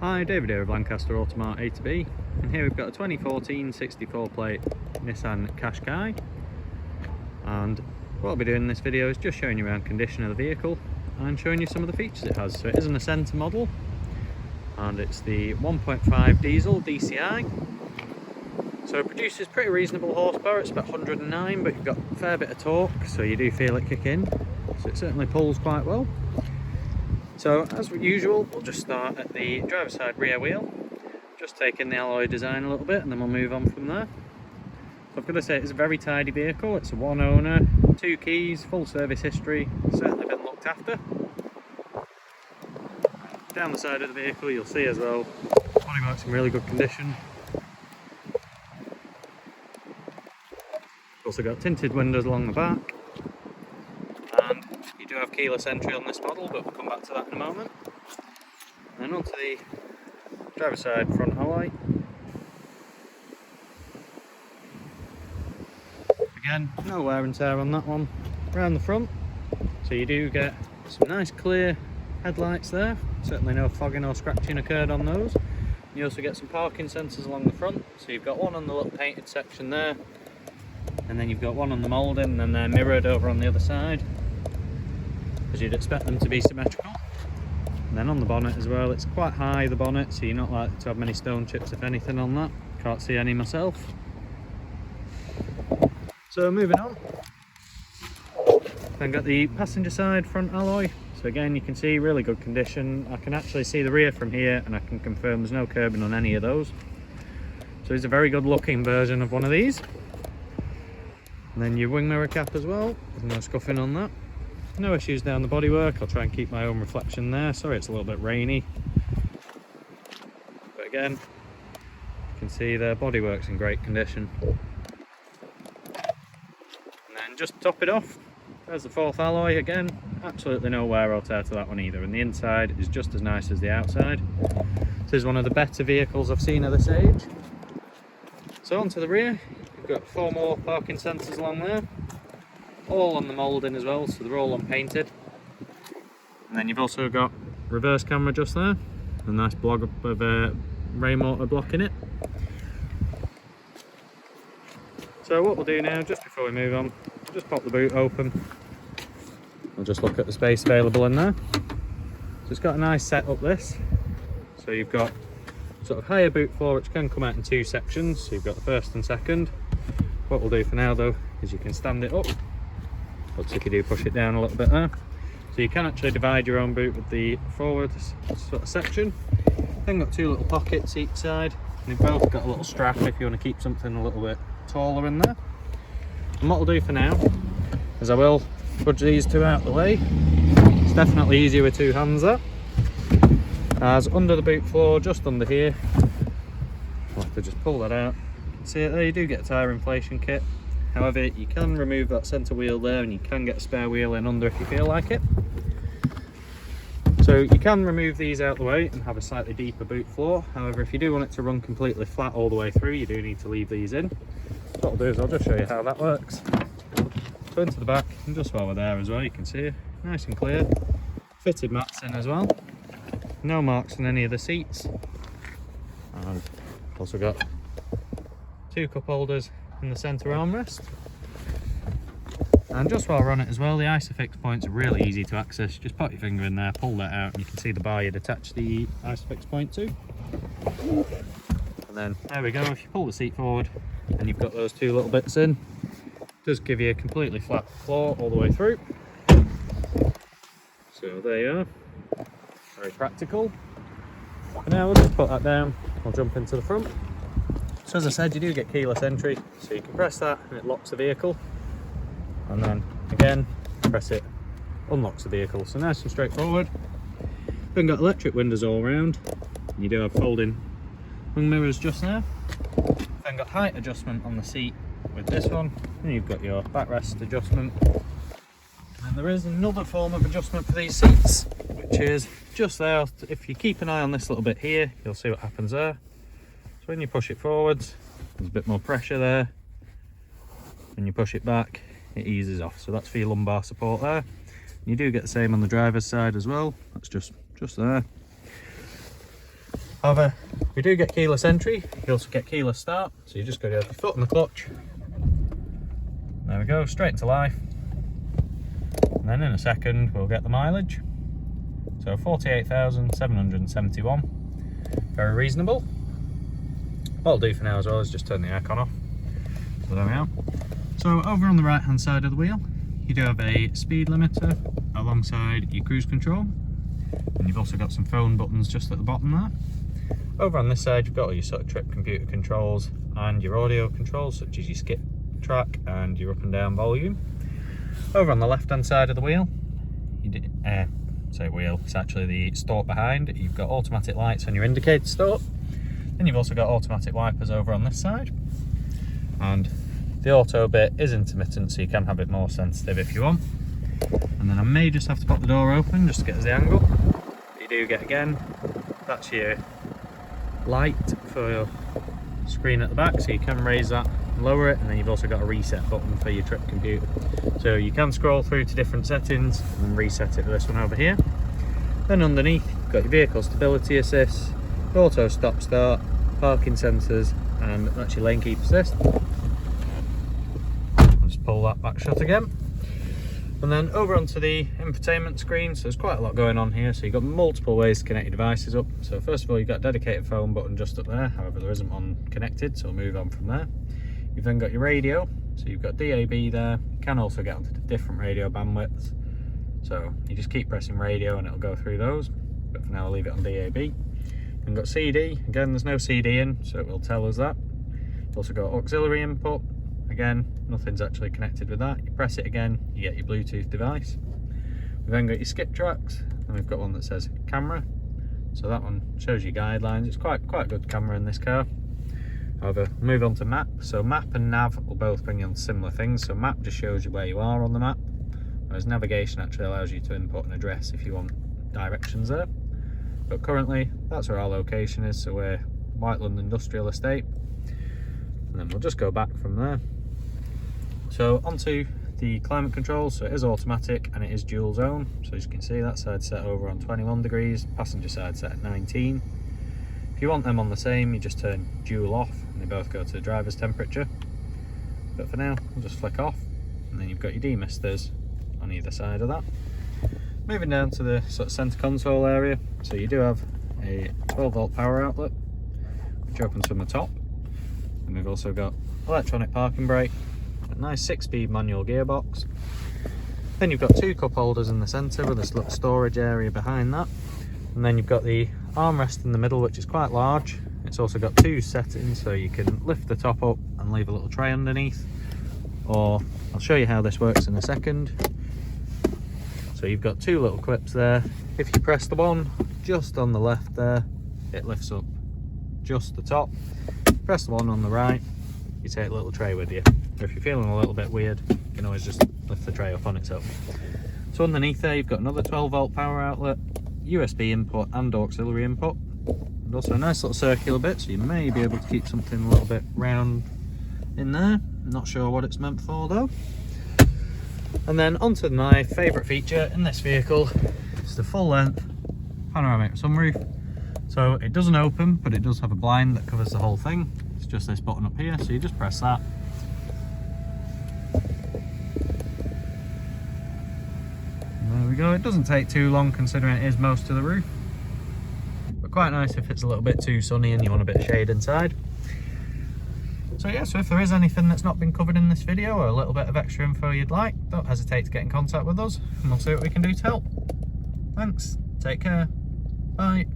Hi, David here of Lancaster Automart A2B, and here we've got a 2014 64 plate Nissan Qashqai, and what I'll be doing in this video is just showing you around condition of the vehicle and showing you some of the features it has. So it is an Acenta model and it's the 1.5 diesel DCi, so it produces pretty reasonable horsepower. It's about 109, but you've got a fair bit of torque, so you do feel it kick in, so it certainly pulls quite well. So as usual, we'll just start at the driver's side rear wheel, just take in the alloy design a little bit and then we'll move on from there. So I've got to say it's a very tidy vehicle. It's a one owner, 2 keys, full service history, certainly been looked after. Down the side of the vehicle you'll see as well, bodywork's in really good condition. Also got tinted windows along the back. And you do have keyless entry on this model, but we'll come back to that in a moment. And then onto the driver's side front alloy. Again, no wear and tear on that one. Around the front, so you do get some nice clear headlights there. Certainly no fogging or scratching occurred on those. You also get some parking sensors along the front, so you've got one on the little painted section there, and then you've got one on the moulding, and then they're mirrored over on the other side, because you'd expect them to be symmetrical. And then on the bonnet as well, it's quite high, the bonnet, so you're not likely to have many stone chips if anything on that. Can't see any myself. So moving on, then got the passenger side front alloy. So again, you can see really good condition. I can actually see the rear from here and I can confirm there's no curbing on any of those. So it's a very good looking version of one of these. And then your wing mirror cap as well, there's no scuffing on that. No issues down the bodywork. I'll try and keep my own reflection there. Sorry it's a little bit rainy, but again you can see the bodywork's in great condition. And then just to top it off, there's the fourth alloy. Again, absolutely no wear or tear to that one either, and the inside is just as nice as the outside. This is one of the better vehicles I've seen at this age. So onto the rear, you've got 4 more parking sensors along there, all on the moulding as well, so they're all unpainted. And then you've also got reverse camera just there, a nice block of rain motor blocking it. So what we'll do now, just before we move on, we'll just pop the boot open. We'll just look at the space available in there. So it's got a nice setup, this. So you've got sort of higher boot floor, which can come out in 2 sections. So you've got the first and second. What we'll do for now though is you can stand it up. Looks like you do push it down a little bit there. So you can actually divide your own boot with the forward sort of section. Then got 2 little pockets each side, and they've both got a little strap if you want to keep something a little bit taller in there. And what we'll do for now is I will budge these 2 out of the way. It's definitely easier with 2 hands there. As under the boot floor, just under here, I'll have to just pull that out. See it there, you do get a tyre inflation kit. However, you can remove that centre wheel there and you can get a spare wheel in under if you feel like it. So you can remove these out the way and have a slightly deeper boot floor. However, if you do want it to run completely flat all the way through, you do need to leave these in. So what I'll do is I'll just show you how that works. So into the back, and just while we're there as well, you can see it, nice and clear. Fitted mats in as well. No marks on any of the seats. And also got 2 cup holders in the centre armrest. And just while we're on it as well, the ISOFIX points are really easy to access. Just put your finger in there, pull that out, and you can see the bar you'd attach the ISOFIX point to. And then there we go. If you pull the seat forward and you've got those 2 little bits in, it does give you a completely flat floor all the way through. So there you are, very practical. And now we'll just put that down, we'll jump into the front. So as I said, you do get keyless entry, so you can press that and it locks the vehicle, and then again press it, unlocks the vehicle. So nice and straightforward. Then got electric windows all around, and you do have folding wing mirrors just there. Then got height adjustment on the seat with this one, and you've got your backrest adjustment. And there is another form of adjustment for these seats, which is just there. If you keep an eye on this little bit here, you'll see what happens there. So when you push it forwards, there's a bit more pressure there. When you push it back, it eases off. So that's for your lumbar support there. You do get the same on the driver's side as well. That's just there. However, we do get keyless entry, you also get keyless start, so you just got to have your foot on the clutch. There we go, straight into life. And then in a second we'll get the mileage. So 48,771, very reasonable. What I'll do for now as well is just turn the aircon off. So there we are. So over on the right hand side of the wheel, you do have a speed limiter alongside your cruise control. And you've also got some phone buttons just at the bottom there. Over on this side, you've got all your sort of trip computer controls and your audio controls, such as your skip track and your up and down volume. Over on the left hand side of the wheel, it's actually the stalk behind. You've got automatic lights on your indicator stalk. Then you've also got automatic wipers over on this side. And the auto bit is intermittent, so you can have it more sensitive if you want. And then I may just have to pop the door open just to get us the angle. You do get, again, that's your light for your screen at the back, so you can raise that and lower it, and then you've also got a reset button for your trip computer. So you can scroll through to different settings and reset it with this one over here. Then underneath, you've got your vehicle stability assist, auto stop start, parking sensors, and that's your lane keep assist. I'll just pull that back shut again. And then over onto the infotainment screen, so there's quite a lot going on here. So you've got multiple ways to connect your devices up. So first of all, you've got a dedicated phone button just up there, however there isn't one connected, so we'll move on from there. You've then got your radio, so you've got DAB there. You can also get onto the different radio bandwidths. So you just keep pressing radio and it'll go through those, but for now I'll leave it on DAB. You've got CD, again there's no CD in, so it will tell us that. You've also got auxiliary input. Again, nothing's actually connected with that. You press it again, you get your Bluetooth device. We've then got your skip tracks, and we've got one that says camera. So that one shows you guidelines. It's quite a good camera in this car. However, move on to map. So map and nav will both bring you on similar things. So map just shows you where you are on the map, whereas navigation actually allows you to input an address if you want directions there. But currently, that's where our location is. So we're Lund Industrial Estate. And then we'll just go back from there. So onto the climate control. So it is automatic and it is dual zone. So as you can see, that side set over on 21 degrees, passenger side set at 19. If you want them on the same, you just turn dual off and they both go to the driver's temperature. But for now, we'll just flick off, and then you've got your demisters on either side of that. Moving down to the sort of center console area. So you do have a 12-volt power outlet, which opens from the top. And we've also got electronic parking brake, a nice 6-speed manual gearbox. Then you've got two cup holders in the centre with this little storage area behind that. And then you've got the armrest in the middle, which is quite large. It's also got two settings, so you can lift the top up and leave a little tray underneath. Or I'll show you how this works in a second. So you've got two little clips there. If you press the one just on the left there, it lifts up just the top. Press the one on the right, you take a little tray with you. Or if you're feeling a little bit weird, you can always just lift the tray up on its own. So underneath there, you've got another 12-volt power outlet, USB input and auxiliary input, and also a nice little circular bit, so you may be able to keep something a little bit round in there. Not sure what it's meant for though. And then onto my favourite feature in this vehicle is the full-length panoramic sunroof. So it doesn't open, but it does have a blind that covers the whole thing. It's just this button up here, so you just press that. And there we go. It doesn't take too long considering it is most of the roof, but quite nice if it's a little bit too sunny and you want a bit of shade inside. So yeah, so if there is anything that's not been covered in this video or a little bit of extra info you'd like, don't hesitate to get in contact with us and we'll see what we can do to help. Thanks, take care, bye.